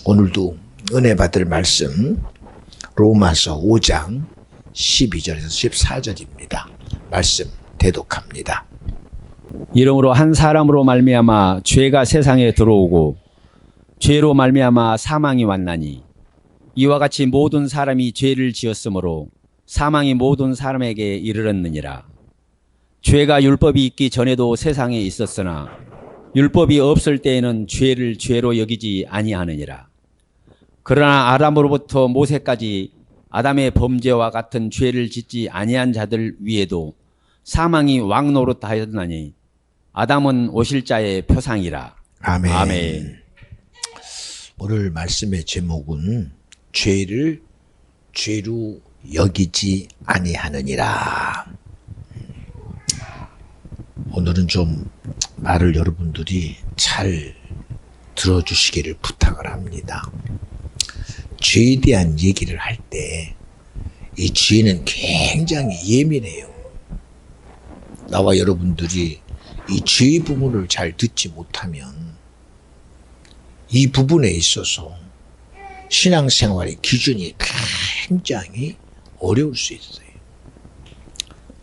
오늘도 은혜 받을 말씀 로마서 5장 12절에서 14절입니다. 말씀 대독합니다. 이러므로 한 사람으로 말미암아 죄가 세상에 들어오고 죄로 말미암아 사망이 왔나니 이와 같이 모든 사람이 죄를 지었으므로 사망이 모든 사람에게 이르렀느니라. 죄가 율법이 있기 전에도 세상에 있었으나 율법이 없을 때에는 죄를 죄로 여기지 아니하느니라. 그러나 아담으로부터 모세까지 아담의 범죄와 같은 죄를 짓지 아니한 자들 위에도 사망이 왕노릇하였나니 아담은 오실 자의 표상이라. 아멘. 아멘. 오늘 말씀의 제목은 죄를 죄로 여기지 아니하느니라. 오늘은 좀 말을 여러분들이 잘 들어주시기를 부탁을 합니다. 죄에 대한 얘기를 할 때 이 죄는 굉장히 예민해요. 나와 여러분들이 이 죄의 부분을 잘 듣지 못하면 이 부분에 있어서 신앙생활의 기준이 굉장히 어려울 수 있어요.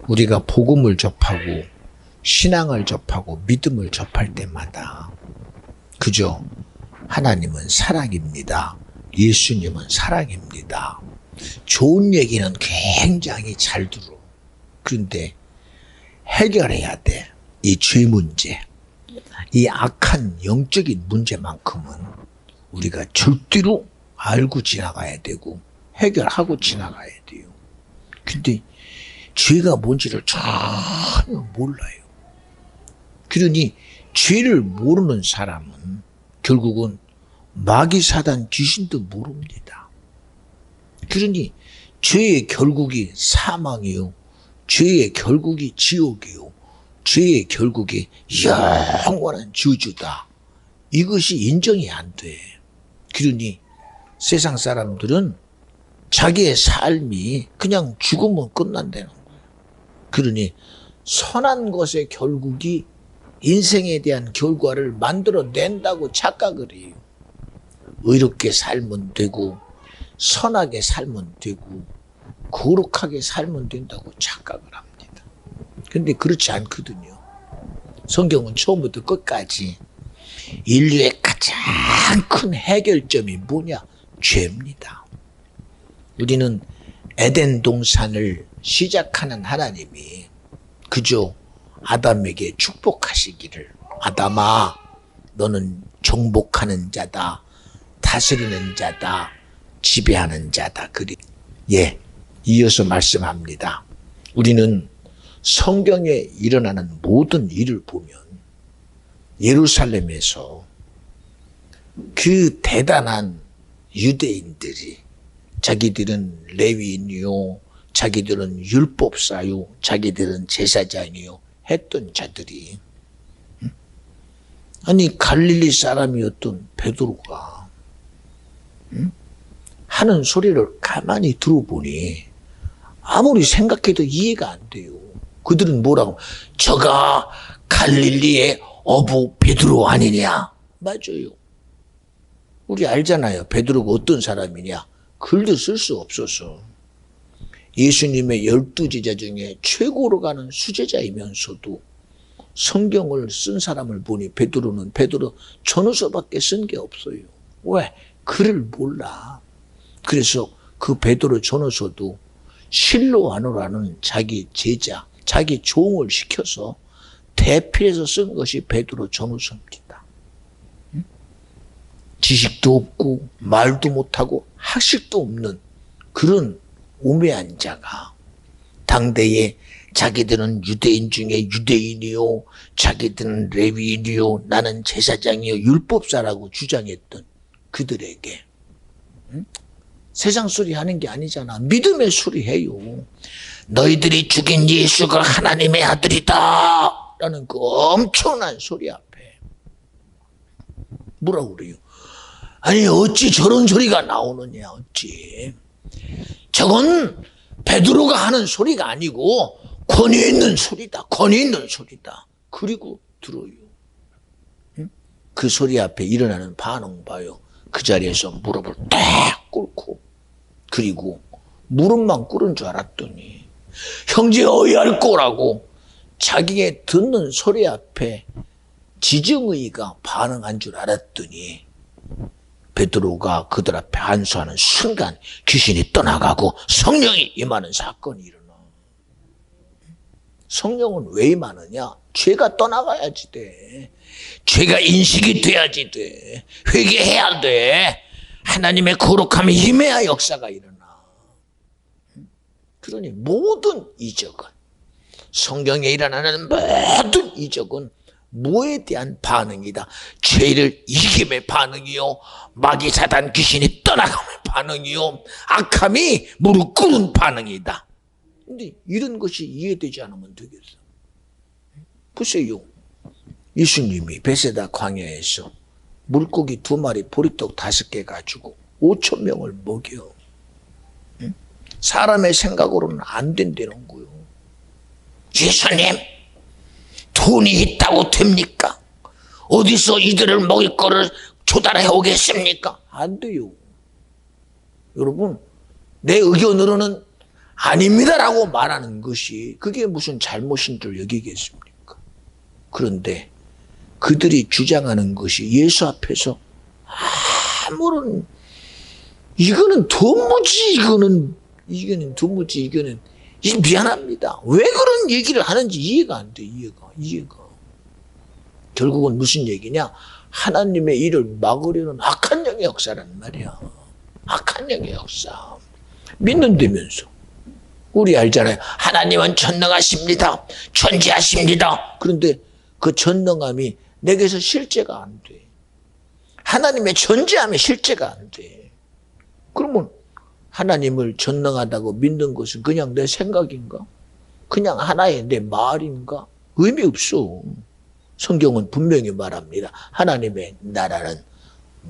우리가 복음을 접하고 신앙을 접하고 믿음을 접할 때마다 그저 하나님은 사랑입니다. 예수님은 사랑입니다. 좋은 얘기는 굉장히 잘 들어. 그런데 해결해야 돼. 이 죄 문제, 이 악한 영적인 문제만큼은 우리가 절대로 알고 지나가야 되고 해결하고 지나가야 돼요. 근데 죄가 뭔지를 전혀 몰라요. 그러니 죄를 모르는 사람은 결국은 마귀 사단 귀신도 모릅니다. 그러니 죄의 결국이 사망이요, 죄의 결국이 지옥이요, 죄의 결국이 영원한 저주다. 이것이 인정이 안 돼. 그러니 세상 사람들은 자기의 삶이 그냥 죽으면 끝난다는 거예요. 그러니 선한 것의 결국이 인생에 대한 결과를 만들어낸다고 착각을 해요. 의롭게 살면 되고 선하게 살면 되고 거룩하게 살면 된다고 착각을 합니다. 그런데 그렇지 않거든요. 성경은 처음부터 끝까지 인류의 가장 큰 해결점이 뭐냐? 죄입니다. 우리는 에덴 동산을 시작하는 하나님이 그저 아담에게 축복하시기를, 아담아 너는 정복하는 자다, 다스리는 자다, 지배하는 자다. 이어서 말씀합니다. 우리는 성경에 일어나는 모든 일을 보면 예루살렘에서 그 대단한 유대인들이 자기들은 레위인이요, 자기들은 율법사요, 자기들은 제사장이요 했던 자들이, 아니 갈릴리 사람이었던 베드로가 하는 소리를 가만히 들어보니 아무리 생각해도 이해가 안 돼요. 그들은 뭐라고? 저가 갈릴리의 어부 베드로 아니냐? 맞아요. 우리 알잖아요. 베드로가 어떤 사람이냐? 글도 쓸 수 없어서 예수님의 12제자 중에 최고로 가는 수제자이면서도 성경을 쓴 사람을 보니 베드로 전후서밖에 쓴 게 없어요. 왜? 글을 몰라. 그래서 그 베드로 전후서도 실로아노라는 자기 제자, 자기 종을 시켜서 대필해서 쓴 것이 베드로 전후서입니다. 지식도 없고 말도 못하고 학식도 없는 그런 우매한 자가 당대에 자기들은 유대인 중에 유대인이요, 자기들은 레위인이요, 나는 제사장이요, 율법사라고 주장했던 그들에게 세상 소리 하는 게 아니잖아. 믿음의 소리 해요. 너희들이 죽인 예수가 하나님의 아들이다 라는 그 엄청난 소리 앞에 뭐라고 그래요? 아니 어찌 저런 소리가 나오느냐. 어찌 저건 베드로가 하는 소리가 아니고 권위 있는 소리다. 권위 있는 소리다. 그리고 들어요. 그 소리 앞에 일어나는 반응 봐요. 그 자리에서 무릎을 딱 꿇고, 그리고 무릎만 꿇은 줄 알았더니 형제 어이할 거라고 자기의 듣는 소리 앞에 지정의가 반응한 줄 알았더니 베드로가 그들 앞에 안수하는 순간 귀신이 떠나가고 성령이 임하는 사건이 일어나. 성령은 왜 임하느냐? 죄가 떠나가야지 돼. 죄가 인식이 돼야지 돼. 회개해야 돼. 하나님의 거룩함이 임해야 역사가 일어나. 그러니 모든 이적은, 성경에 일어나는 모든 이적은 뭐에 대한 반응이다? 죄를 이김의 반응이요, 마귀 사단 귀신이 떠나감의 반응이요, 악함이 무릎 꿇은 반응이다. 근데 이런 것이 이해되지 않으면 되겠어. 보세요. 예수님이 베세다 광야에서 물고기 2마리 보리떡 5개 가지고 5,000명을 먹여. 사람의 생각으로는 안 된다는 거요. 예수님, 돈이 있다고 됩니까? 어디서 이들을 먹일 거를 조달해 오겠습니까? 안 돼요. 여러분, 내 의견으로는 아닙니다라고 말하는 것이 그게 무슨 잘못인 줄 여기겠습니까? 그런데 그들이 주장하는 것이 예수 앞에서 아무런, 이거는 도무지, 이거는 미안합니다. 왜 그런 얘기를 하는지 이해가 안 돼, 이해가. 결국은 무슨 얘기냐? 하나님의 일을 막으려는 악한 영의 역사란 말이야. 악한 영의 역사. 믿는다면서. 우리 알잖아요. 하나님은 전능하십니다. 존재하십니다. 그런데 그 전능함이 내게서 실제가 안 돼. 하나님의 존재함이 실제가 안 돼. 그러면 하나님을 전능하다고 믿는 것은 그냥 내 생각인가? 그냥 하나의 내 말인가? 의미 없어. 성경은 분명히 말합니다. 하나님의 나라는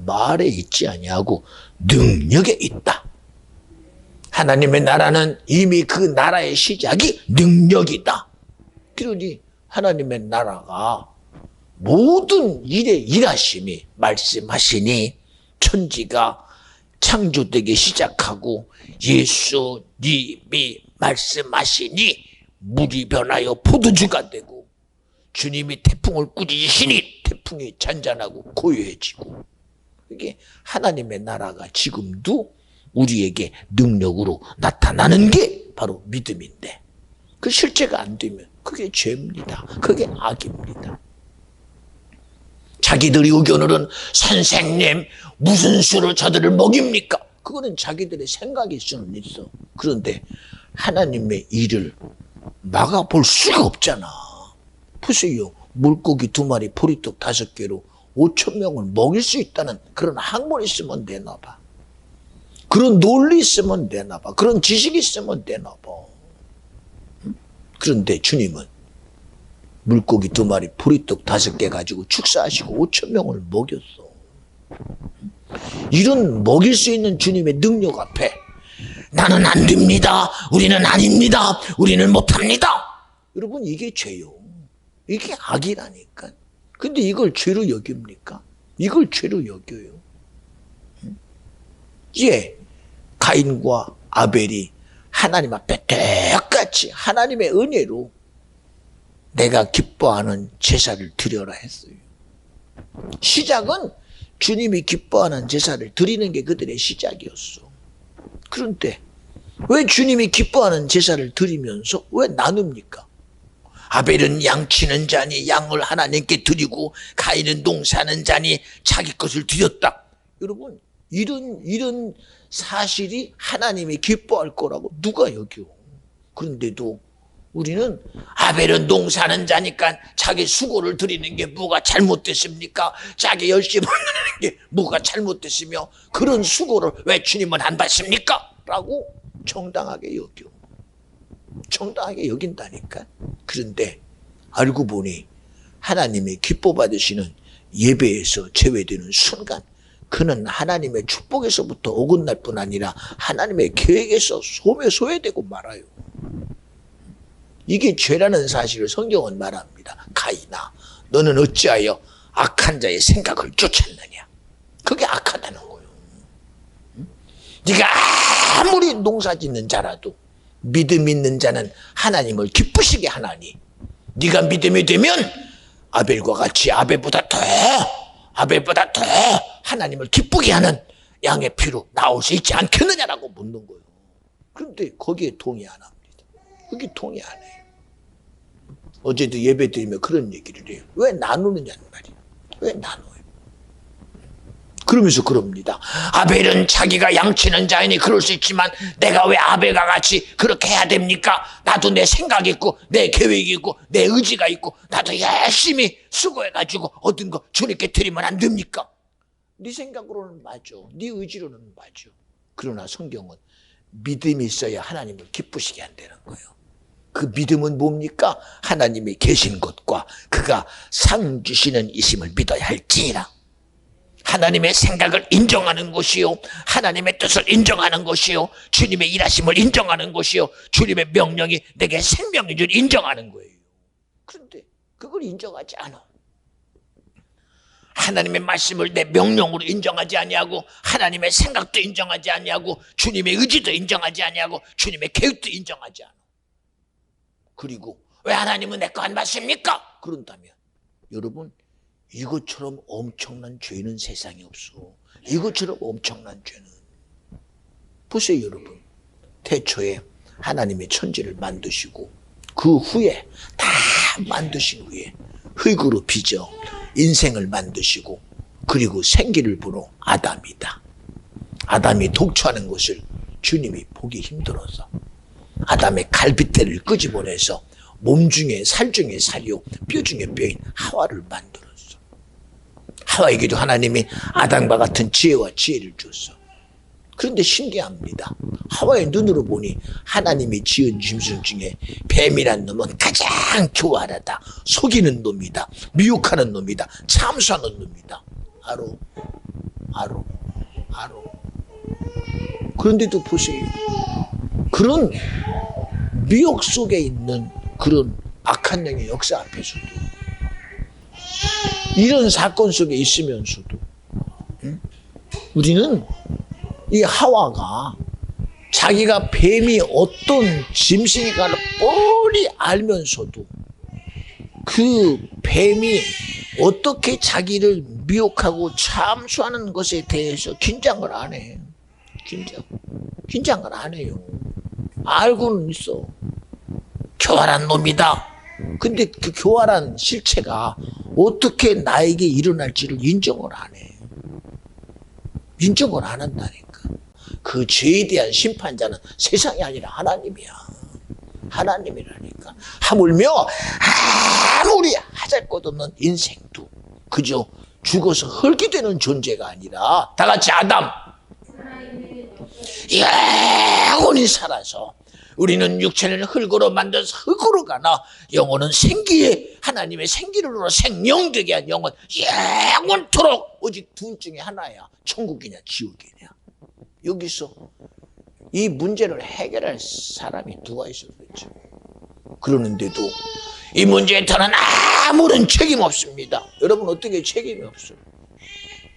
말에 있지 아니하고 능력에 있다. 하나님의 나라는 이미 그 나라의 시작이 능력이다. 그러니 하나님의 나라가 모든 일의 일하심이 말씀하시니 천지가 창조되기 시작하고 예수님이 말씀하시니 물이 변하여 포도주가 되고 주님이 태풍을 꾸짖으시니 태풍이 잔잔하고 고요해지고, 이게 하나님의 나라가 지금도 우리에게 능력으로 나타나는 게 바로 믿음인데, 그 실제가 안 되면 그게 죄입니다. 그게 악입니다. 자기들의 의견으로는 선생님 무슨 수로 저들을 먹입니까? 그거는 자기들의 생각일 수는 있어. 그런데 하나님의 일을 막아볼 수가 없잖아. 보세요. 물고기 2마리 보리떡 5개로 5,000명을 먹일 수 있다는 그런 학問이 있으면 되나 봐. 그런 논리 있으면 되나 봐. 그런 지식이 있으면 되나 봐. 그런데 주님은 물고기 2마리 보리떡 5개 가지고 축사하시고 5,000명을 먹였어. 이런 먹일 수 있는 주님의 능력 앞에 나는 안 됩니다. 우리는 아닙니다. 우리는 못합니다. 여러분, 이게 죄요. 이게 악이라니까. 근데 이걸 죄로 여깁니까? 이걸 죄로 여겨요. 예, 가인과 아벨이 하나님 앞에 똑같이 하나님의 은혜로 내가 기뻐하는 제사를 드려라 했어요. 시작은 주님이 기뻐하는 제사를 드리는 게 그들의 시작이었어. 그런데 왜 주님이 기뻐하는 제사를 드리면서 왜 나눕니까? 아벨은 양치는 자니 양을 하나님께 드리고 가인은 농사는 자니 자기 것을 드렸다. 여러분, 이런 사실이 하나님이 기뻐할 거라고 누가 여겨? 그런데도 우리는 아벨은 농사는 자니까 자기 수고를 드리는 게 뭐가 잘못됐습니까? 자기 열심히 하는 게 뭐가 잘못됐으며 그런 수고를 왜 주님은 안 받습니까? 라고 정당하게 여겨. 정당하게 여긴다니까. 그런데 알고 보니 하나님이 기뻐 받으시는 예배에서 제외되는 순간 그는 하나님의 축복에서부터 어긋날 뿐 아니라 하나님의 계획에서 소외되고 말아요. 이게 죄라는 사실을 성경은 말합니다. 가인아, 너는 어찌하여 악한 자의 생각을 쫓았느냐? 그게 악하다는 거예요. 네가 아무리 농사 짓는 자라도 믿음 있는 자는 하나님을 기쁘시게 하나니 네가 믿음이 되면 아벨과 같이 아벨보다 더 하나님을 기쁘게 하는 양의 피로 나올 수 있지 않겠느냐라고 묻는 거예요. 그런데 거기에 동의 안 합니다. 거기 동의 안 해요. 어제도 예배 드리며 그런 얘기를 해요. 왜 나누느냐는 말이에요. 왜 나눠요? 그러면서 그럽니다. 아벨은 자기가 양치는 자이니 그럴 수 있지만 내가 왜 아벨과 같이 그렇게 해야 됩니까? 나도 내 생각이 있고 내 계획이 있고 내 의지가 있고 나도 열심히 수고해가지고 얻은 거 주님께 드리면 안 됩니까? 네 생각으로는 맞아. 네 의지로는 맞아. 그러나 성경은 믿음이 있어야 하나님을 기쁘시게 한다는 거예요. 그 믿음은 뭡니까? 하나님이 계신 것과 그가 상 주시는 이심을 믿어야 할지라. 하나님의 생각을 인정하는 것이요, 하나님의 뜻을 인정하는 것이요, 주님의 일하심을 인정하는 것이요, 주님의 명령이 내게 생명인 줄 인정하는 거예요. 그런데 그걸 인정하지 않아. 하나님의 말씀을 내 명령으로 인정하지 아니하고 하나님의 생각도 인정하지 아니하고 주님의 의지도 인정하지 아니하고 주님의 계획도 인정하지 않아. 그리고 왜 하나님은 내 거 안 받습니까? 그런다면 여러분, 이것처럼 엄청난 죄는 세상에 없어. 이것처럼 엄청난 죄는. 보세요 여러분. 태초에 하나님의 천지를 만드시고 그 후에 다 만드신 후에 흙으로 빚어 인생을 만드시고 그리고 생기를 부어 아담이다. 아담이 독초하는 것을 주님이 보기 힘들어서 아담의 갈빗대를 끄집어내서 몸 중에 살 중에 살이요 뼈 중에 뼈인 하와를 만들었어. 하와에게도 하나님이 아담과 같은 지혜와 지혜를 줬어. 그런데 신기합니다. 하와의 눈으로 보니 하나님이 지은 짐승 중에 뱀이란 놈은 가장 교활하다. 속이는 놈이다. 미혹하는 놈이다. 참수하는 놈이다. 알어. 그런데도 보세요. 그런 미혹 속에 있는 그런 악한 영의 역사 앞에서도 이런 사건 속에 있으면서도 우리는 이 하와가 자기가 뱀이 어떤 짐승인가를 뻔히 알면서도 그 뱀이 어떻게 자기를 미혹하고 참수하는 것에 대해서 긴장을 안 해. 긴장을 안 해요. 알고는 있어. 교활한 놈이다. 근데 그 교활한 실체가 어떻게 나에게 일어날지를 인정을 안 해. 인정을 안 한다니까. 그 죄에 대한 심판자는 세상이 아니라 하나님이야. 하나님이라니까. 하물며 아무리 하잘것없는 인생도 그저 죽어서 흙이 되는 존재가 아니라 다 같이 아담 영원히 살아서 우리는 육체는 흙으로 만들어서 흙으로 가나 영혼은 생기에 하나님의 생기를 우러 생명되게 한 영혼 영원토록 오직 둘 중에 하나야. 천국이냐 지옥이냐. 여기서 이 문제를 해결할 사람이 누가 있어 도대체. 그러는데도 이 문제에 저는 아무런 책임 없습니다. 여러분 어떻게 책임이 없어요?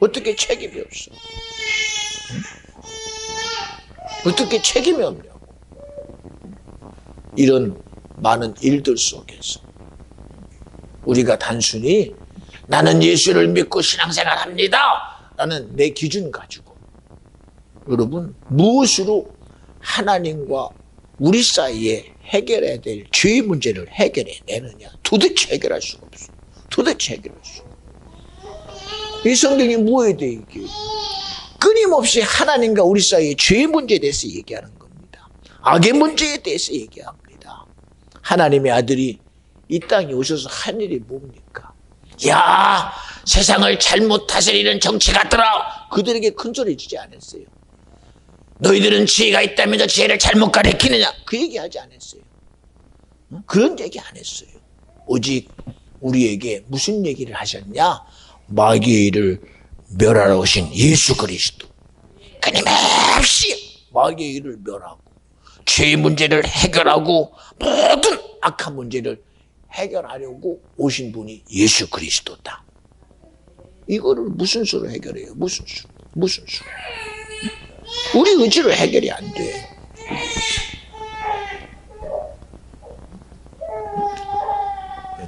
어떻게 책임이 없어? 어떻게 책임이 없냐고. 이런 많은 일들 속에서 우리가 단순히 나는 예수를 믿고 신앙생활합니다 라는 내 기준 가지고 여러분 무엇으로 하나님과 우리 사이에 해결해야 될 죄의 문제를 해결해내느냐. 도대체 해결할 수가 없어. 도대체 해결할 수가 없어. 이 성경이 뭐에 대해 얘기해요? 끊임없이 하나님과 우리 사이의 죄의 문제에 대해서 얘기하는 겁니다. 악의 문제에 대해서 얘기합니다. 하나님의 아들이 이 땅에 오셔서 한 일이 뭡니까? 야, 세상을 잘못 다스리는 정치가들아, 그들에게 큰 소리 주지 않았어요. 너희들은 지혜가 있다면서 지혜를 잘못 가르치느냐, 그 얘기 하지 않았어요. 그런 얘기 안 했어요. 오직 우리에게 무슨 얘기를 하셨냐? 마귀의 일을 멸하러 오신 예수 그리스도, 끊임없이 마귀의 일을 멸하고 죄의 문제를 해결하고 모든 악한 문제를 해결하려고 오신 분이 예수 그리스도다. 이거를 무슨 수로 해결해요? 무슨 수? 우리 의지로 해결이 안 돼.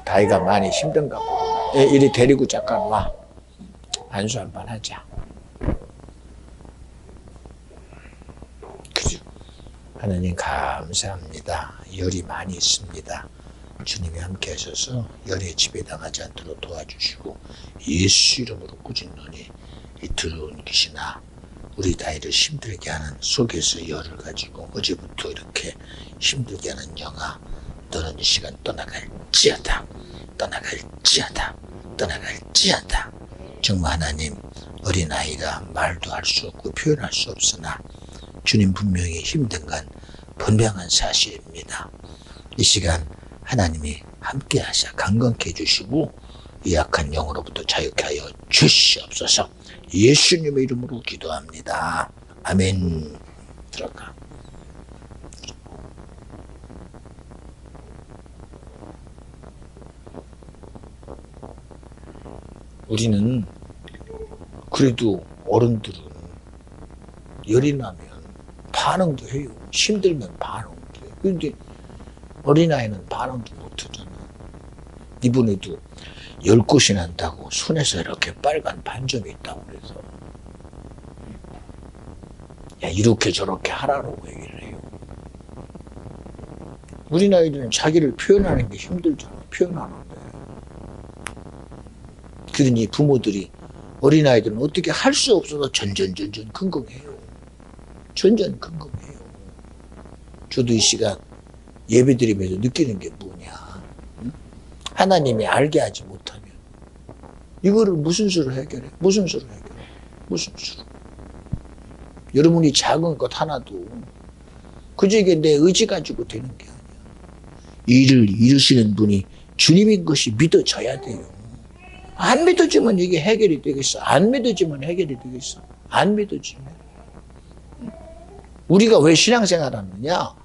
다이가 많이 힘든가 보다. 이리 데리고 잠깐 와. 안수 한번 하자. 그죠? 하나님 감사합니다. 열이 많이 있습니다. 주님이 함께 하셔서 열의 집에 나가지 않도록 도와주시고 예수 이름으로 꾸짖노니 이 더러운 귀신아 우리 다이를 힘들게 하는 속에서 열을 가지고 어제부터 이렇게 힘들게 하는 영아 너는 이 시간 떠나갈지어다. 떠나갈지어다. 떠나갈지어다. 정말 하나님 어린아이가 말도 할 수 없고 표현할 수 없으나 주님 분명히 힘든 건 분명한 사실입니다. 이 시간 하나님이 함께 하셔 강건케 해주시고 이 약한 영으로부터 자유케 하여 주시옵소서. 예수님의 이름으로 기도합니다. 아멘. 들어가. 우리는 그래도 어른들은 열이 나면 반응도 해요. 힘들면 반응도 해요. 그런데 어린아이는 반응도 못하잖아. 이번에도 10곳이 난다고 손에서 이렇게 빨간 반점이 있다고 그래서 야 이렇게 저렇게 하라고 얘기를 해요. 어린아이들은 자기를 표현하는 게 힘들잖아. 표현하는데. 그러니 부모들이 어린아이들은 어떻게 할 수 없어서 전전전전 긍긍해요. 전전긍긍해요. 저도 이 시간 예배드리면서 느끼는 게 뭐냐. 하나님이 알게 하지 못하면 이거를 무슨 수로 해결해? 무슨 수로 해결해? 무슨 수로? 여러분이 작은 것 하나도 그저 이게 내 의지 가지고 되는 게 아니야. 일을 이루시는 분이 주님인 것이 믿어져야 돼요. 안 믿어지면 이게 해결이 되겠어? 안 믿어지면 해결이 되겠어? 안 믿어지면. 우리가 왜 신앙생활 하느냐?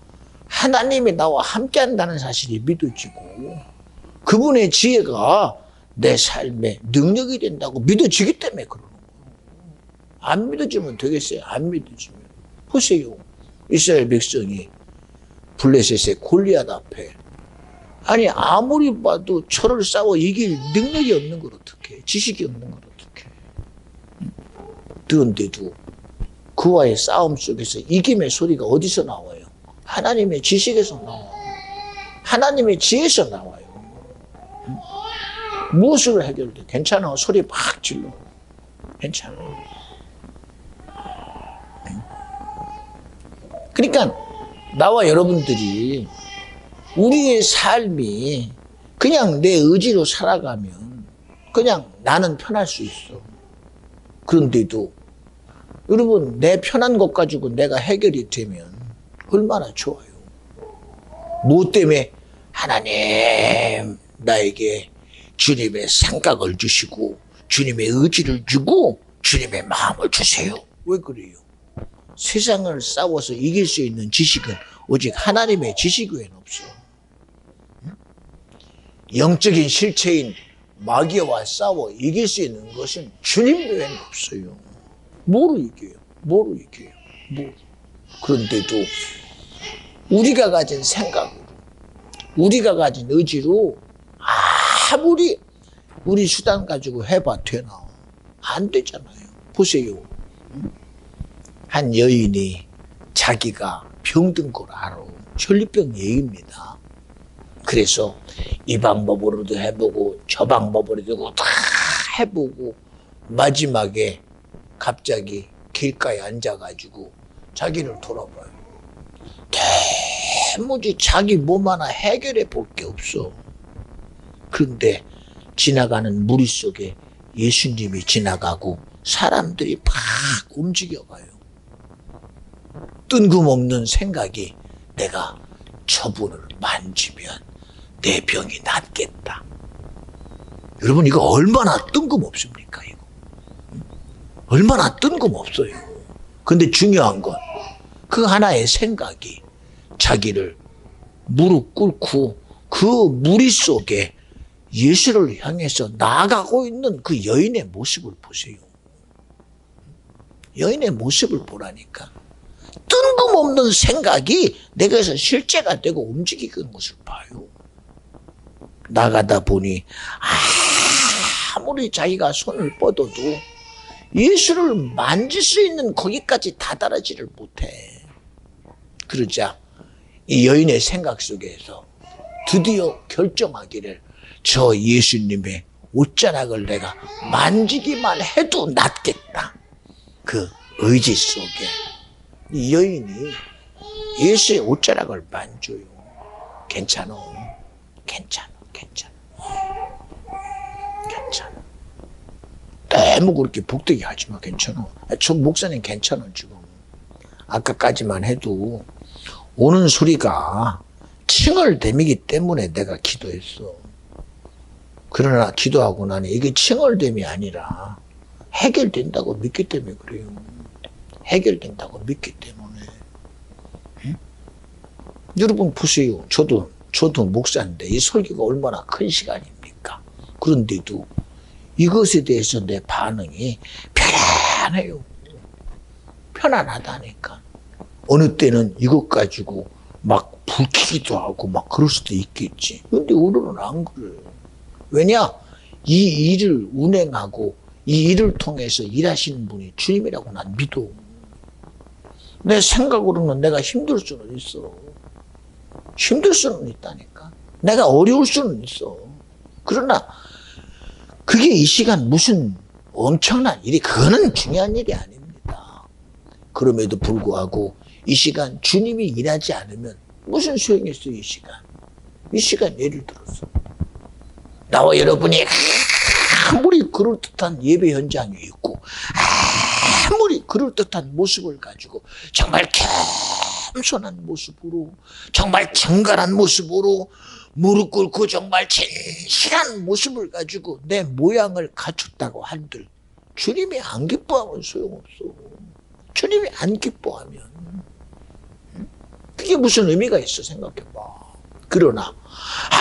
하나님이 나와 함께 한다는 사실이 믿어지고 그분의 지혜가 내 삶에 능력이 된다고 믿어지기 때문에 그러는 거예요. 안 믿어지면 되겠어요? 안 믿어지면. 보세요. 이스라엘 백성이 블레셋의 골리앗 앞에 아니 아무리 봐도 철을 싸워 이길 능력이 없는 걸 어떡해. 지식이 없는 걸 어떡해. 그런데도 그와의 싸움 속에서 이김의 소리가 어디서 나와요? 하나님의 지식에서 나와요. 하나님의 지혜에서 나와요. 무엇으로 해결돼? 괜찮아. 소리 막 질러. 괜찮아. 그러니까 나와 여러분들이 우리의 삶이 그냥 내 의지로 살아가면 그냥 나는 편할 수 있어. 그런데도 여러분 내 편한 것 가지고 내가 해결이 되면 얼마나 좋아요. 무엇 때문에? 하나님 나에게 주님의 생각을 주시고 주님의 의지를 주고 주님의 마음을 주세요. 왜 그래요? 세상을 싸워서 이길 수 있는 지식은 오직 하나님의 지식 외에는 없어. 영적인 실체인 마귀와 싸워 이길 수 있는 것은 주님 외에는 없어요. 뭐로 이겨요? 뭐로 이겨요? 뭐. 그런데도 우리가 가진 생각으로, 우리가 가진 의지로 아무리 우리 수단 가지고 해봐 되나? 안 되잖아요. 보세요. 한 여인이 자기가 병든 걸 알아. 전리병 얘기입니다. 그래서 이 방법으로도 해보고 저 방법으로도 다 해보고 마지막에 갑자기 길가에 앉아가지고 자기를 돌아봐요. 도무지 자기 몸 하나 해결해 볼 게 없어. 그런데 지나가는 무리 속에 예수님이 지나가고 사람들이 막 움직여가요. 뜬금없는 생각이 내가 저분을 만지면 내 병이 낫겠다. 여러분 이거 얼마나 뜬금없습니까? 이거 얼마나 뜬금없어요. 근데 중요한 건 그 하나의 생각이 자기를 무릎 꿇고 그 무리 속에 예수를 향해서 나아가고 있는 그 여인의 모습을 보세요. 여인의 모습을 보라니까. 뜬금없는 생각이 내게서 실제가 되고 움직이는 것을 봐요. 나가다 보니 아무리 자기가 손을 뻗어도 예수를 만질 수 있는 거기까지 다다르지를 못해. 그러자 이 여인의 생각 속에서 드디어 결정하기를 저 예수님의 옷자락을 내가 만지기만 해도 낫겠다. 그 의지 속에 이 여인이 예수의 옷자락을 만져요. 괜찮아. 너무 그렇게 복되게 하지 마. 괜찮아. 저 목사님 괜찮아 지금. 아까까지만 해도 오는 소리가 칭얼댐이기 때문에 내가 기도했어. 그러나 기도하고 나니 이게 칭얼댐이 아니라 해결된다고 믿기 때문에 그래요. 해결된다고 믿기 때문에. 응? 여러분 보세요. 저도 목사인데 이 설교가 얼마나 큰 시간입니까? 그런데도 이것에 대해서 내 반응이 편안해요. 편안하다니까. 어느 때는 이것 가지고 막 불키기도 하고 막 그럴 수도 있겠지. 근데 우리는 안 그래. 왜냐? 이 일을 운행하고 이 일을 통해서 일하시는 분이 주님이라고 난 믿어. 내 생각으로는 내가 힘들 수는 있어. 힘들 수는 있다니까. 내가 어려울 수는 있어. 그러나 그게 이 시간 무슨 엄청난 일이, 그거는 중요한 일이 아닙니다. 그럼에도 불구하고 이 시간 주님이 일하지 않으면 무슨 소용이 있어요, 이 시간. 이 시간 예를 들어서 나와 여러분이 아무리 그럴듯한 예배 현장에 있고 아무리 그럴듯한 모습을 가지고 정말 겸손한 모습으로 정말 정갈한 모습으로 무릎 꿇고 정말 진실한 모습을 가지고 내 모양을 갖췄다고 한들 주님이 안 기뻐하면 소용없어. 주님이 안 기뻐하면 그게 무슨 의미가 있어 생각해봐. 그러나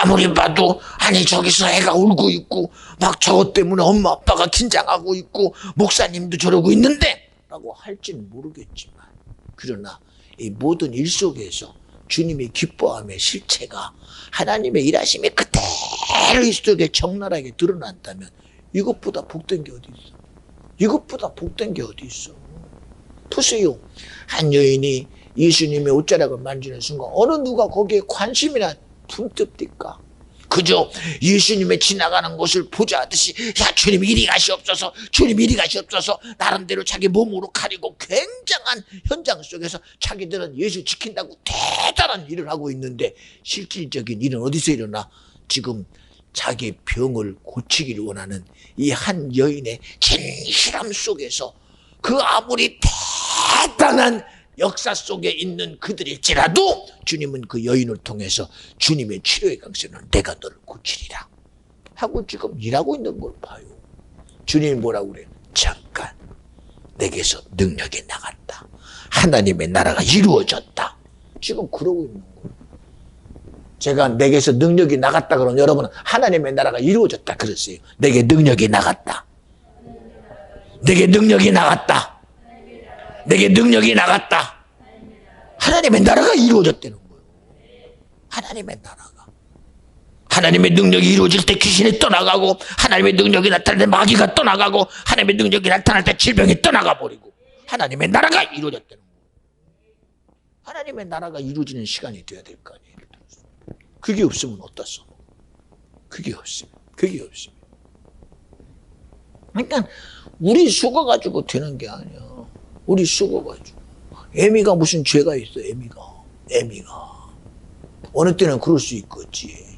아무리 봐도 아니 저기서 애가 울고 있고 막 저것 때문에 엄마 아빠가 긴장하고 있고 목사님도 저러고 있는데 라고 할지는 모르겠지만 그러나 이 모든 일 속에서 주님이 기뻐함의 실체가 하나님의 일하심이 그대로 이 속에 적나라하게 드러난다면 이것보다 복된 게 어디 있어? 이것보다 복된 게 어디 있어? 보세요. 한 여인이 예수님의 옷자락을 만지는 순간 어느 누가 거기에 관심이나 품습니까? 그저 예수님의 지나가는 것을 보자 하듯이 야 주님 이리 가시옵소서, 주님 이리 가시옵소서, 나름대로 자기 몸으로 가리고 굉장한 현장 속에서 자기들은 예수 지킨다고 대단한 일을 하고 있는데 실질적인 일은 어디서 일어나? 지금 자기 병을 고치기를 원하는 이 한 여인의 진실함 속에서 그 아무리 대단한 역사 속에 있는 그들일지라도 주님은 그 여인을 통해서 주님의 치료의 강세는 내가 너를 고치리라 하고 지금 일하고 있는 걸 봐요. 주님이 뭐라고 그래요? 잠깐 내게서 능력이 나갔다. 하나님의 나라가 이루어졌다. 지금 그러고 있는 거예요. 제가 내게서 능력이 나갔다 그러면 여러분은 하나님의 나라가 이루어졌다 그랬어요. 내게 능력이 나갔다. 내게 능력이 나갔다. 내게 능력이 나갔다. 하나님의 나라가 이루어졌다는 거예요. 하나님의 나라가. 하나님의 능력이 이루어질 때 귀신이 떠나가고 하나님의 능력이 나타날 때 마귀가 떠나가고 하나님의 능력이 나타날 때 질병이 떠나가 버리고 하나님의 나라가 이루어졌다는 거예요. 하나님의 나라가 이루어지는 시간이 돼야 될 거 아니에요. 그게 없으면 어디다 써? 그게 없으면. 그러니까 우리 속아가지고 되는 게 아니야. 우리 속아가지고. 애미가 무슨 죄가 있어, 애미가. 어느 때는 그럴 수 있겠지.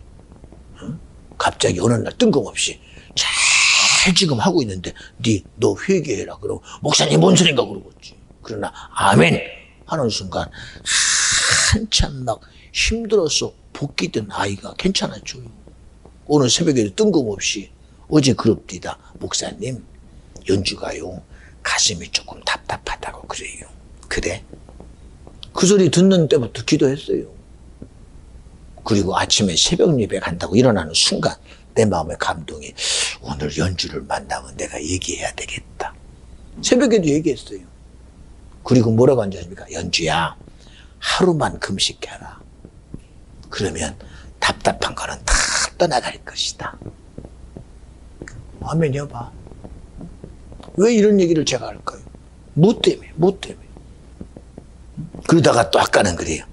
응? 갑자기 어느 날 뜬금없이 잘 지금 하고 있는데 너 회개해라. 그러고 목사님 뭔 소린가 그러겠지. 그러나 아멘 하는 순간 한참 막 힘들어서 복귀된 아이가 괜찮아져요. 오늘 새벽에도 뜬금없이 어제 그럽디다. 목사님 연주가요 가슴이 조금 답답하다고 그래요. 그래? 그 소리 듣는 때부터 기도했어요. 그리고 아침에 새벽 예배 간다고 일어나는 순간 내 마음의 감동이 오늘 연주를 만나면 내가 얘기해야 되겠다. 새벽에도 얘기했어요. 그리고 뭐라고 앉았습니까? 연주야 하루만 금식해라. 그러면 답답한 거는 다 떠나갈 것이다. 아멘 여봐. 왜 이런 얘기를 제가 할까요? 뭐 때문에? 그러다가 또 아까는 그래요.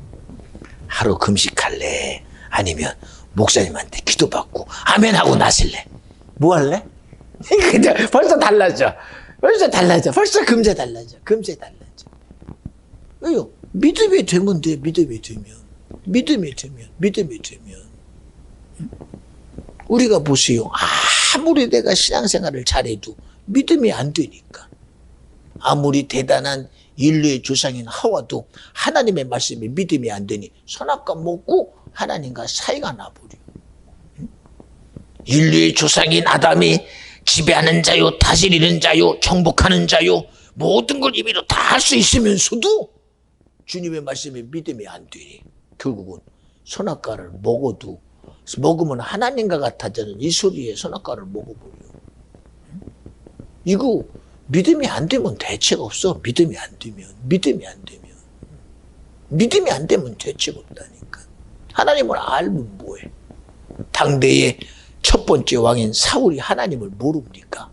하루 금식할래? 아니면 목사님한테 기도받고 아멘 하고 나설래? 뭐 할래? 벌써 달라져. 벌써 금세 달라져. 왜요? 믿음이 되면 돼. 믿음이 되면. 우리가 보세요. 아무리 내가 신앙생활을 잘해도 믿음이 안 되니까. 아무리 대단한 인류의 조상인 하와도 하나님의 말씀에 믿음이 안 되니 선악과 먹고 하나님과 사이가 나버려. 인류의 조상인 아담이 지배하는 자요, 다스리는 자요, 정복하는 자요, 모든 걸 임의로 다 할 수 있으면서도 주님의 말씀에 믿음이 안 되니 결국은 선악과를 먹으면 하나님과 같아지는 이 소리에 선악과를 먹어버려. 이거 믿음이 안 되면 대책 없어. 믿음이 안 되면 대책 없다니까. 하나님을 알면 뭐해? 당대의 첫 번째 왕인 사울이 하나님을 모릅니까?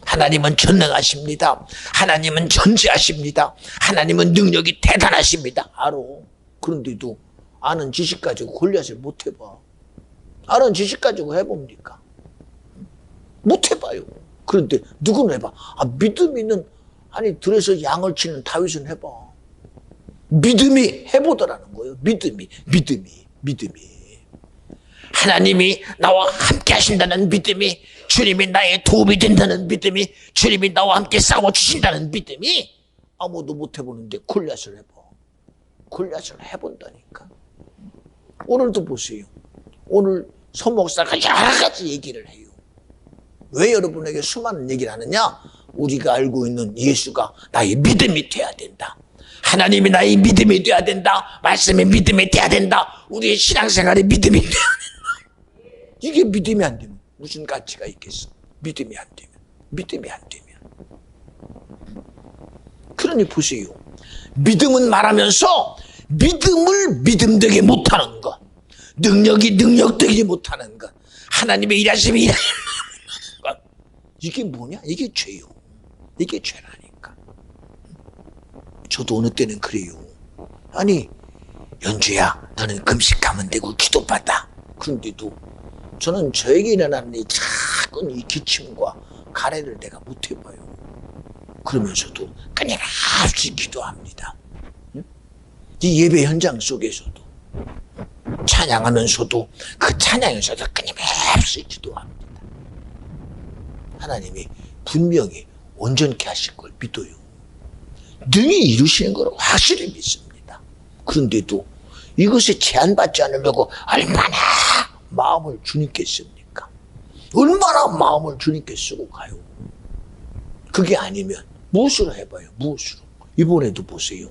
하나님은 전능하십니다. 하나님은 전지하십니다. 하나님은 능력이 대단하십니다. 알아. 그런데도 아는 지식 가지고 골리앗을 못 해봐. 아는 지식 가지고 해봅니까? 못 해봐요. 그런데 누구는 해봐. 믿음 있는, 들에서 양을 치는 다윗은 해봐. 믿음이 해보더라는 거예요. 믿음이. 하나님이 나와 함께 하신다는 믿음이, 주님이 나의 도움이 된다는 믿음이, 주님이 나와 함께 싸워주신다는 믿음이 아무도 못 해보는데 골리앗을 해봐. 골리앗을 해본다니까. 오늘도 보세요. 오늘 서목사가 여러 가지 얘기를 해요. 왜 여러분에게 수많은 얘기를 하느냐? 우리가 알고 있는 예수가 나의 믿음이 돼야 된다. 하나님이 나의 믿음이 돼야 된다. 말씀의 믿음이 돼야 된다. 우리의 신앙생활의 믿음이 돼야 된다. 이게 믿음이 안 되면 무슨 가치가 있겠어? 믿음이 안 되면. 그러니 보세요. 믿음은 말하면서 믿음을 믿음되게 못하는 것, 능력이 능력되게 못하는 것, 하나님의 일하심이 일하는 것, 이게 뭐냐? 이게 죄요. 이게 죄라니까. 저도 어느 때는 그래요. 연주야, 너는 금식하면 되고 기도받아. 그런데도 저는 저에게 일어나는 이 작은 이 기침과 가래를 내가 못 해봐요. 그러면서도 끊임없이 기도합니다. 이 예배 현장 속에서도 찬양하면서도 그 찬양에서도 끊임없이 기도합니다. 하나님이 분명히 온전케 하실 걸 믿어요. 능히 이루시는 걸 확실히 믿습니다. 그런데도 이것에 제한받지 않으려고 얼마나 마음을 주님께 씁니까? 얼마나 마음을 주님께 쓰고 가요? 그게 아니면 무엇으로 해봐요? 무엇으로? 이번에도 보세요.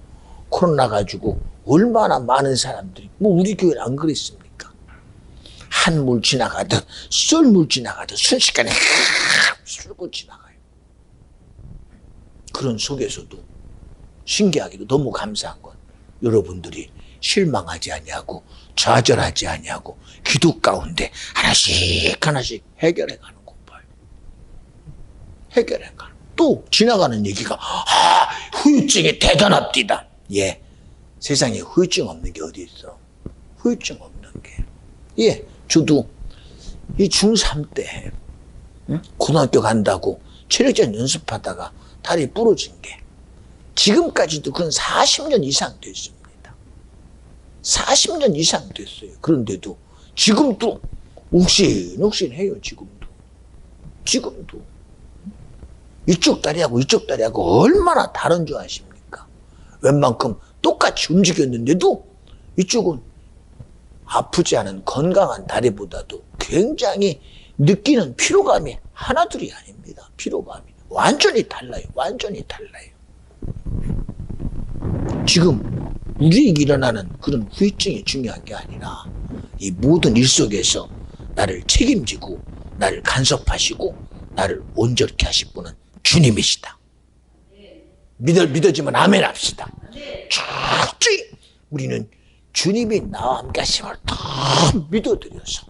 코로나 가지고 얼마나 많은 사람들이, 우리 교회는 안 그랬습니까? 한물 지나가듯 썰물 지나가듯 순식간에 쓸고 지나가요. 그런 속에서도 신기하게도 너무 감사한 건 여러분들이 실망하지 아니하고 좌절하지 아니하고 기도 가운데 하나씩 해결해 가는 것 봐요. 해결해 가는. 또 지나가는 얘기가 후유증이 대단합니다. 예, 세상에 후유증 없는 게 어디 있어? 후유증 없는 게. 예, 저도 이 중3 때 고등학교 간다고 체력전 연습하다가 다리 부러진 게 지금까지도 그건 40년 이상 됐습니다. 40년 이상 됐어요. 그런데도 지금도 욱신욱신해요. 지금도 이쪽 다리하고 얼마나 다른 줄 아십니까? 웬만큼 똑같이 움직였는데도 이쪽은 아프지 않은 건강한 다리보다도 굉장히 느끼는 피로감이 하나둘이 아닙니다. 피로감이 완전히 달라요. 지금 우리에게 일어나는 그런 후유증이 중요한 게 아니라 이 모든 일 속에서 나를 책임지고 나를 간섭하시고 나를 온전케 하실 분은 주님이시다. 믿어지면 아멘 합시다. 철저히 우리는 주님이 나와 함께 하심을 더 믿어드려서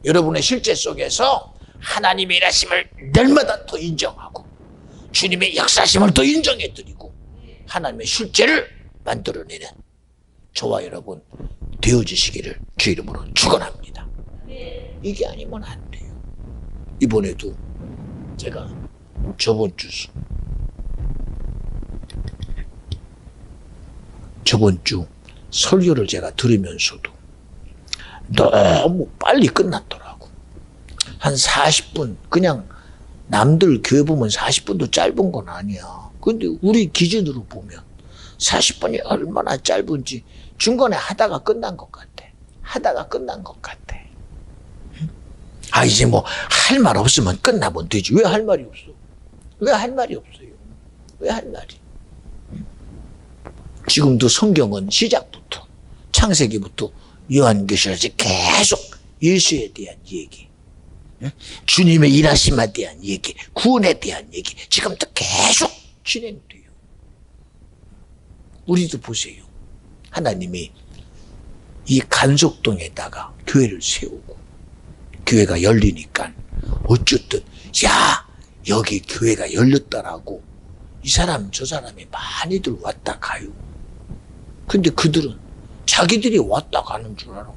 여러분의 실제 속에서 하나님의 일하심을 날마다 더 인정하고 주님의 역사심을 더 인정해드리고 하나님의 실제를 만들어내는 저와 여러분 되어지시기를 주 이름으로 축원합니다. 이게 아니면 안 돼요. 이번에도 제가 저번 주 설교를 제가 들으면서도 너무 빨리 끝났더라고. 한 40분, 그냥 남들 교회 보면 40분도 짧은 건 아니야. 근데 우리 기준으로 보면 40분이 얼마나 짧은지 중간에 하다가 끝난 것 같아. 아, 이제 뭐 할 말 없으면 끝나면 되지. 왜 할 말이 없어? 왜 할 말이 없어요? 왜 할 말이? 지금도 성경은 시작부터 창세기부터 요한계시록까지 계속 예수에 대한 얘기, 주님의 일하심에 대한 얘기, 구원에 대한 얘기 지금도 계속 진행돼요. 우리도 보세요. 하나님이 이 간석동에다가 교회를 세우고 교회가 열리니까 어쨌든 야 여기 교회가 열렸다라고 이 사람 저 사람이 많이들 왔다 가요. 근데 그들은 자기들이 왔다 가는 줄 알아.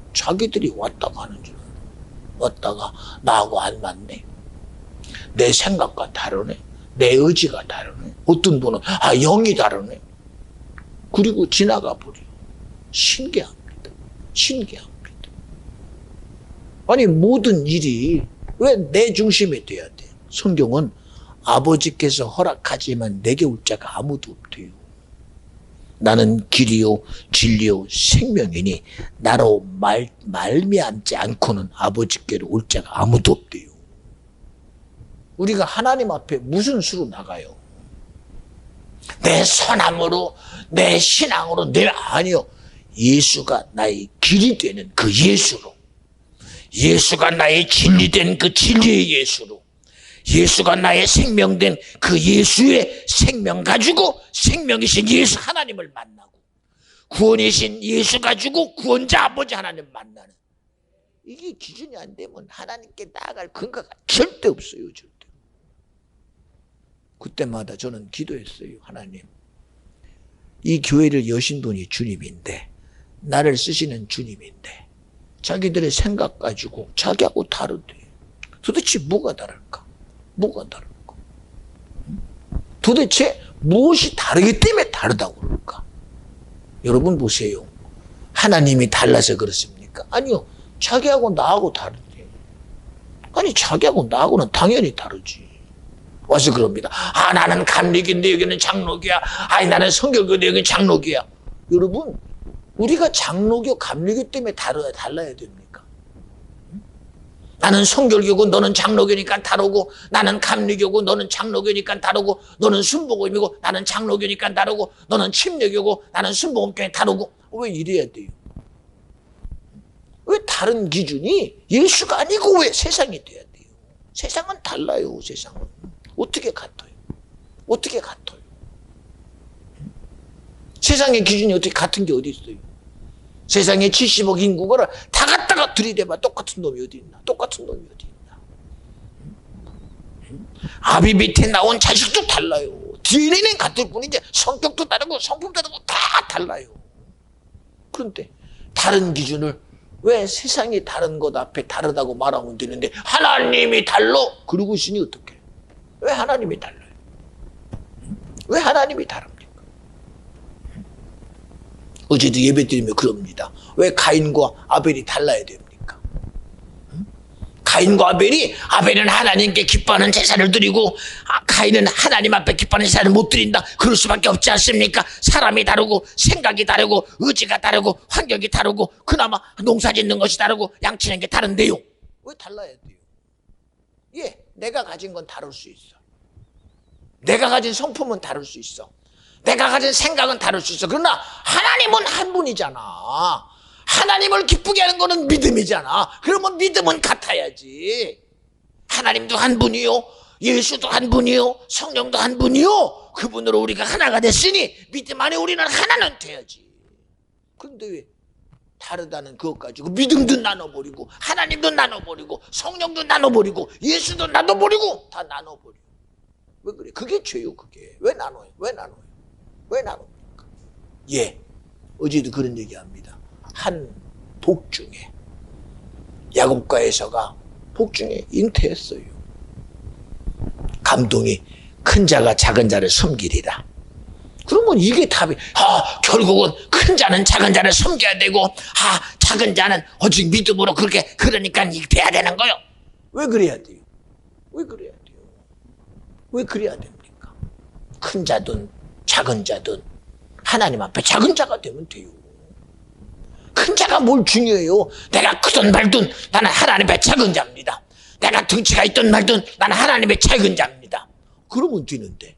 왔다가 나하고 안 맞네. 내 생각과 다르네. 내 의지가 다르네. 어떤 분은 영이 다르네. 그리고 지나가 버려. 신기합니다. 아니 모든 일이 왜 내 중심이 돼야 돼? 성경은 아버지께서 허락하지만 내게 올 자가 아무도 없대요. 나는 길이요 진리요 생명이니 나로 말미암지 않고는 아버지께로 올 자가 아무도 없대요. 우리가 하나님 앞에 무슨 수로 나가요? 내 선함으로, 내 신앙으로, 아니요. 예수가 나의 길이 되는 그 예수로, 예수가 나의 진리 된 그 진리의 예수로, 예수가 나의 생명된 그 예수의 생명 가지고 생명이신 예수 하나님을 만나고 구원이신 예수 가지고 구원자 아버지 하나님 만나는, 이게 기준이 안 되면 하나님께 나아갈 근거가 절대 없어요. 절대. 그때마다 저는 기도했어요. 하나님, 이 교회를 여신 분이 주님인데, 나를 쓰시는 주님인데 자기들의 생각 가지고 자기하고 다르대. 도대체 뭐가 다를까? 도대체 무엇이 다르기 때문에 다르다고 그럴까? 여러분 보세요. 하나님이 달라서 그렇습니까? 아니요. 자기하고 나하고 다르대. 아니 자기하고 나하고는 당연히 다르지. 와서 그럽니다. 나는 감릭인데 여기는 장로교야. 나는 성결교인데 여기는 장로교야. 여러분, 우리가 장로교, 감리교 때문에 달라야 됩니까? 나는 성결교고 너는 장로교니까 다르고, 나는 감리교고 너는 장로교니까 다르고, 너는 순복음이고 나는 장로교니까 다르고, 너는 침례교고 나는 순복음교니까 다르고. 왜 이래야 돼요? 왜 다른 기준이 예수가 아니고 왜 세상이 돼야 돼요? 세상은 달라요. 세상은 어떻게 같아요? 세상의 기준이 어떻게 같은 게 어디 있어요? 세상에 70억 인구가 다 갖다가 들이대봐 똑같은 놈이 어디 있나? 아비 밑에 나온 자식도 달라요. DNA는 같을 뿐이지 성격도 다르고 성품도 다르고 다 달라요. 그런데 다른 기준을 왜 세상이 다른 것 앞에 다르다고 말하면 되는데 하나님이 달라? 그러고 있으니 어떡해? 왜 하나님이 달라요? 왜 하나님이 다릅니까? 어제도 예배 드리며 그럽니다. 왜 가인과 아벨이 달라야 됩니까? 가인과 아벨은 하나님께 기뻐하는 제사를 드리고 가인은 하나님 앞에 기뻐하는 제사를 못 드린다. 그럴 수밖에 없지 않습니까? 사람이 다르고 생각이 다르고 의지가 다르고 환경이 다르고 그나마 농사 짓는 것이 다르고 양치는 게 다른데요. 왜 달라야 돼요? 예, 내가 가진 건 다를 수 있어. 내가 가진 성품은 다를 수 있어. 내가 가진 생각은 다를 수 있어. 그러나 하나님은 한 분이잖아. 하나님을 기쁘게 하는 거는 믿음이잖아. 그러면 믿음은 같아야지. 하나님도 한 분이요, 예수도 한 분이요, 성령도 한 분이요. 그분으로 우리가 하나가 됐으니 믿음 안에 우리는 하나는 돼야지. 근데 왜 다르다는 그것 가지고 믿음도 나눠버리고 하나님도 나눠버리고 성령도 나눠버리고 예수도 나눠버리고 다 나눠버려. 왜 그래? 그게 죄요. 그게 왜 나눠요? 왜 나눠요? 왜 나눕니까? 예, 어제도 그런 얘기합니다. 한 복중에 야곱과 에서가 복중에 잉태했어요. 감동이 큰 자가 작은 자를 섬기리라. 그러면 이게 답이, 결국은 큰 자는 작은 자를 섬겨야 되고, 작은 자는 오직 믿음으로 그러니까 이게 돼야 되는 거요. 왜 그래야 돼요? 왜 그래야 돼요? 왜 그래야 됩니까? 큰 자든 작은 자든 하나님 앞에 작은 자가 되면 돼요. 큰 자가 뭘 중요해요? 내가 크든 말든 나는 하나님의 작은 자입니다. 내가 덩치가 있든 말든 나는 하나님의 작은 자입니다. 그러면 되는데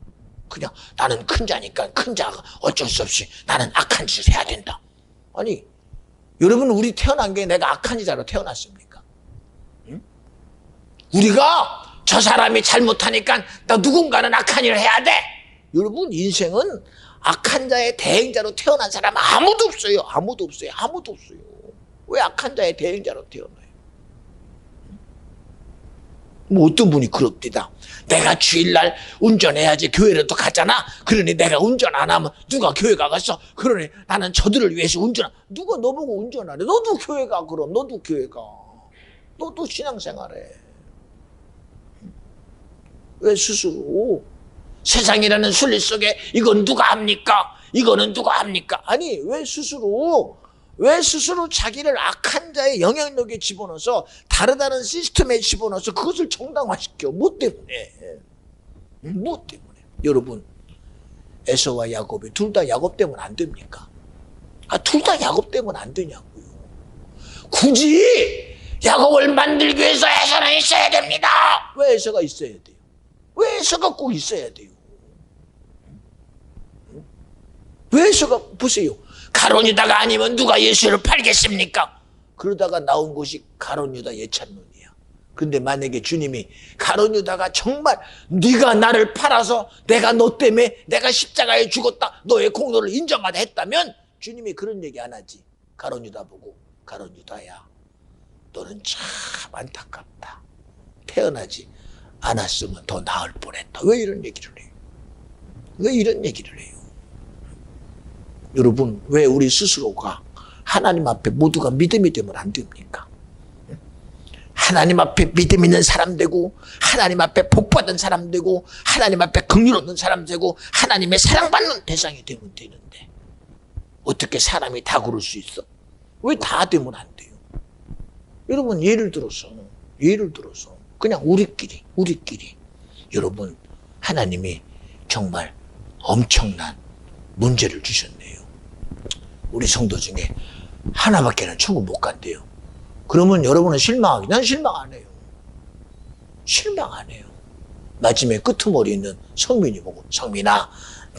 그냥 나는 큰 자니까 큰 자가 어쩔 수 없이 나는 악한 짓을 해야 된다. 아니, 여러분, 우리 태어난 게 내가 악한 자로 태어났습니까? 응? 우리가 저 사람이 잘못하니까 나 누군가는 악한 일을 해야 돼. 여러분, 인생은 악한 자의 대행자로 태어난 사람 아무도 없어요. 아무도 없어요. 아무도 없어요. 왜 악한 자의 대행자로 태어나요? 뭐 어떤 분이 그럽니다. 내가 주일날 운전해야지 교회를 또 가잖아. 그러니 내가 운전 안 하면 누가 교회 가겠어. 그러니 나는 저들을 위해서 누가 너보고 운전하래. 너도 교회 가. 그럼 너도 교회 가. 너도 신앙생활해. 왜 스스로 세상이라는 순리 속에 이건 누가 합니까? 이거는 누가 합니까? 아니, 왜 스스로 자기를 악한 자의 영향력에 집어넣어서 다르다는 시스템에 집어넣어서 그것을 정당화시켜? 뭐 때문에? 뭐 때문에? 여러분, 에서와 야곱이 둘 다 야곱 때문에 안 됩니까? 둘 다 야곱 때문에 안 되냐고요. 굳이 야곱을 만들기 위해서 에서는 있어야 됩니다. 왜 에서가 있어야 돼요? 왜 에서가 꼭 있어야 돼요? 왜 에서가, 보세요. 가론유다가 아니면 누가 예수를 팔겠습니까? 그러다가 나온 것이 가론유다 예찬론이야. 근데 만약에 주님이 가론유다가 정말 네가 나를 팔아서 내가 너 때문에 내가 십자가에 죽었다, 너의 공로를 인정하다 했다면 주님이 그런 얘기 안 하지. 가론유다 보고, 가론유다야, 너는 참 안타깝다. 태어나지 않았으면 더 나을 뻔했다. 왜 이런 얘기를 해요? 왜 이런 얘기를 해요? 여러분, 왜 우리 스스로가 하나님 앞에 모두가 믿음이 되면 안 됩니까? 하나님 앞에 믿음 있는 사람 되고, 하나님 앞에 복받은 사람 되고, 하나님 앞에 긍휼 얻는 사람 되고, 하나님의 사랑받는 대상이 되면 되는데 어떻게 사람이 다 그럴 수 있어? 왜 다 되면 안 돼요? 여러분, 예를 들어서 그냥 우리끼리 여러분, 하나님이 정말 엄청난 문제를 주셨네요. 우리 성도 중에 하나밖에는 천국 못 간대요. 그러면 여러분은 실망하기? 난 실망 안 해요. 실망 안 해요. 마침에 끄트머리 있는 성민이 보고, 성민아,